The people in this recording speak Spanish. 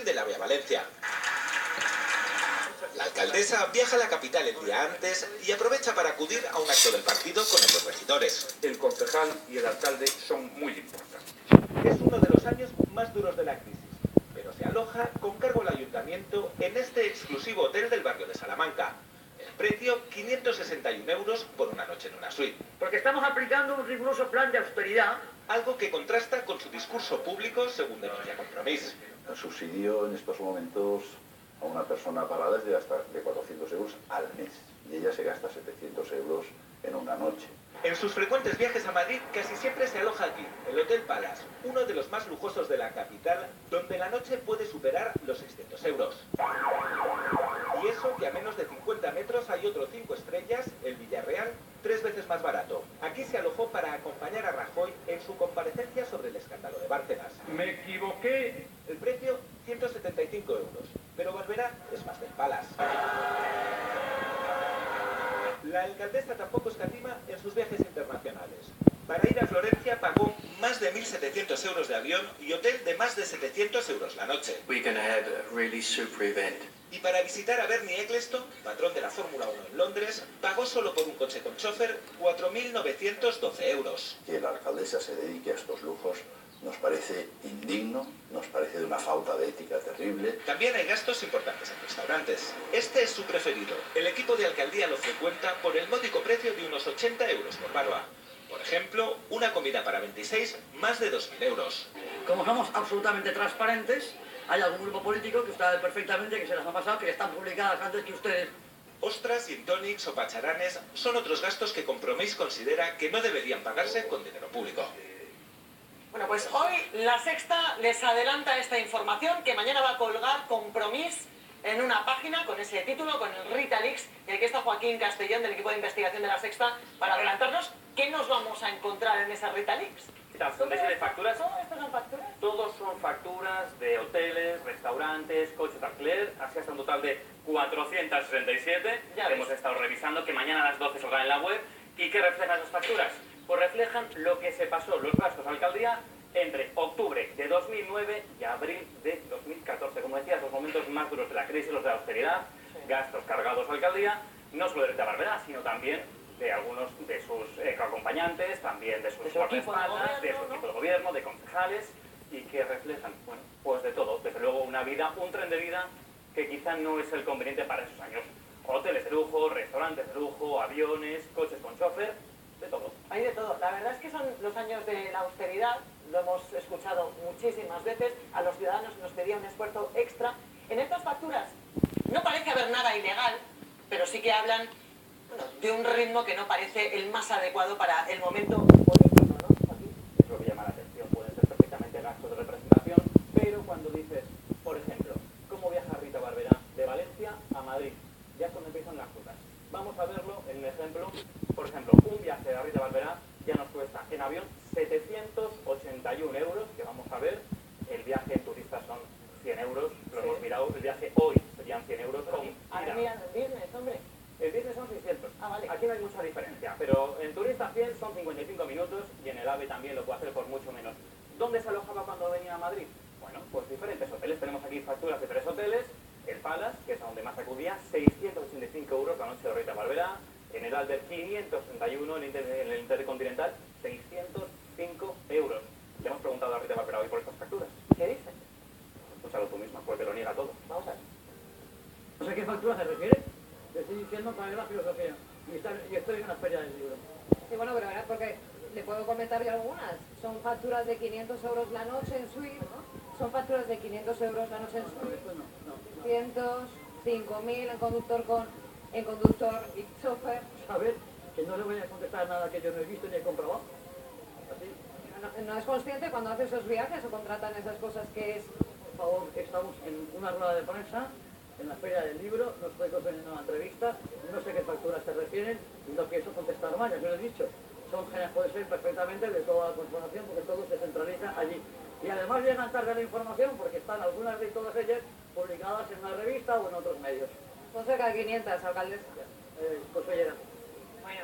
de la Vía Valencia. La alcaldesa viaja a la capital el día antes y aprovecha para acudir a un acto del partido con otros regidores. El concejal y el alcalde son muy importantes. Es uno de los años más duros de la crisis, pero se aloja con cargo al ayuntamiento en este exclusivo hotel del barrio de Salamanca. El precio, 561 euros por una noche en una suite. Porque estamos aplicando un riguroso plan de austeridad. Algo que contrasta con su discurso público, según denuncia Compromís. El subsidio en estos momentos a una persona parada es de hasta de 400 euros al mes. Y ella se gasta 700 euros en una noche. En sus frecuentes viajes a Madrid casi siempre se aloja aquí, el Hotel Palace, uno de los más lujosos de la capital, donde la noche puede superar los 600 euros. Y eso que a menos de 50 metros hay otro 5 estrellas, el Villarreal, 3 veces más barato. Aquí se alojó para acompañar a Rajoy en su comparecencia sobre el escándalo de Bárcenas. Me equivoqué. El precio, 175 euros, pero Barberá es más del Palace. La alcaldesa tampoco escatima en sus viajes internacionales. Para ir a Florencia pagó más de 1.700 euros de avión y hotel de más de 700 euros la noche. We're going to have a really super event. Y para visitar a Bernie Ecclestone, patrón de la Fórmula 1 en Londres, pagó solo por un coche con chofer 4.912 euros. Que la alcaldesa se dedique a estos lujos nos parece indigno, nos parece de una falta de ética terrible. También hay gastos importantes en restaurantes. Este es su preferido. El equipo de alcaldía lo frecuenta por el módico precio de unos 80 euros por barba. Por ejemplo, una comida para 26, más de 2.000 euros. Como somos absolutamente transparentes, hay algún grupo político que sabe perfectamente que se las ha pasado, que están publicadas antes que ustedes. Ostras, gin tonics o pacharanes son otros gastos que Compromís considera que no deberían pagarse con dinero público. Bueno, pues hoy La Sexta les adelanta esta información que mañana va a colgar Compromís en una página con ese título, con el Ritalix, y aquí está Joaquín Castellón del equipo de investigación de La Sexta para adelantarnos qué nos vamos a encontrar en esa Ritalix. ¿Son de facturas? ¿Todo esto son facturas? Todos son facturas de hoteles, restaurantes, coches de alquiler, así hasta un total de 467. Ya ves. Hemos estado revisando, que mañana a las 12 saldrán en la web. ¿Y qué reflejan esas facturas? Pues reflejan lo que se pasó, los gastos de alcaldía, entre octubre de 2009 y abril de 2014. Como decías, los momentos más duros de la crisis, los de la austeridad, sí. Gastos cargados a alcaldía, no solo de Rita Barberá, sino también de algunos de sus acompañantes, también de sus guardaespaldas, de su equipo de gobierno, de concejales, y que reflejan, bueno, pues de todo. Desde luego una vida, un tren de vida que quizá no es el conveniente para esos años. Hoteles de lujo, restaurantes de lujo, aviones, coches con chofer, de todo. Hay de todo. La verdad es que son los años de la austeridad, lo hemos escuchado muchísimas veces, a los ciudadanos nos pedía un esfuerzo extra. En estas facturas no parece haber nada ilegal, pero sí que hablan, bueno, de un ritmo que no parece el más adecuado para el momento político, ¿no? Aquí. Es lo que llama la atención, pueden ser perfectamente gastos de representación, pero cuando dices, por ejemplo, ¿cómo viaja Rita Barberá de Valencia a Madrid? Ya es cuando empiezan las cosas. Vamos a verlo en un ejemplo. Por ejemplo, un viaje de Rita Barberá ya nos cuesta en avión 781 euros, que vamos a ver. El viaje en turistas son 100 euros, lo hemos mirado. El viaje hoy serían 100 euros. Ahora miran el business, hombre. El business son 600. Ah, vale. Aquí no hay mucha diferencia, pero en turistas 100 son 55 minutos y en el AVE también lo puede hacer por mucho menos. ¿Dónde se alojaba cuando venía a Madrid? Bueno, pues diferentes hoteles. Tenemos aquí facturas de 3 hoteles. El Palace, que es a donde más acudía, 685 euros la noche de Rita Barberá. En el Albert, 531, en el Intercontinental, 605 euros. Le hemos preguntado a Rita Barberá hoy por estas facturas. ¿Qué dice? Escúchalo tú misma, porque lo niega todo. Vamos a ver. No sé qué factura se refiere. Le estoy diciendo para ver la filosofía. Y estoy en una feria del libro. Sí, bueno, pero verás, porque le puedo comentar yo algunas. Son facturas de 500 euros la noche en suite, ¿no? Son facturas de 500 euros la noche en suite. Esto no. 5.000 en conductor y chofer. A ver, que no le voy a contestar nada que yo no he visto ni he comprobado. Así. No es consciente cuando hace esos viajes o contratan esas cosas que es... Por favor, estamos en una rueda de prensa, en la feria del libro, no estoy concediendo una entrevista, no sé qué facturas se refieren y no pienso contestar más, ya se lo he dicho. Puede ser perfectamente de toda la información porque todo se centraliza allí. Y además llegan tarde la información porque están algunas de todas ellas publicadas en una revista o en otros medios. Son cerca de 500, alcaldesa. Consellera. Bueno,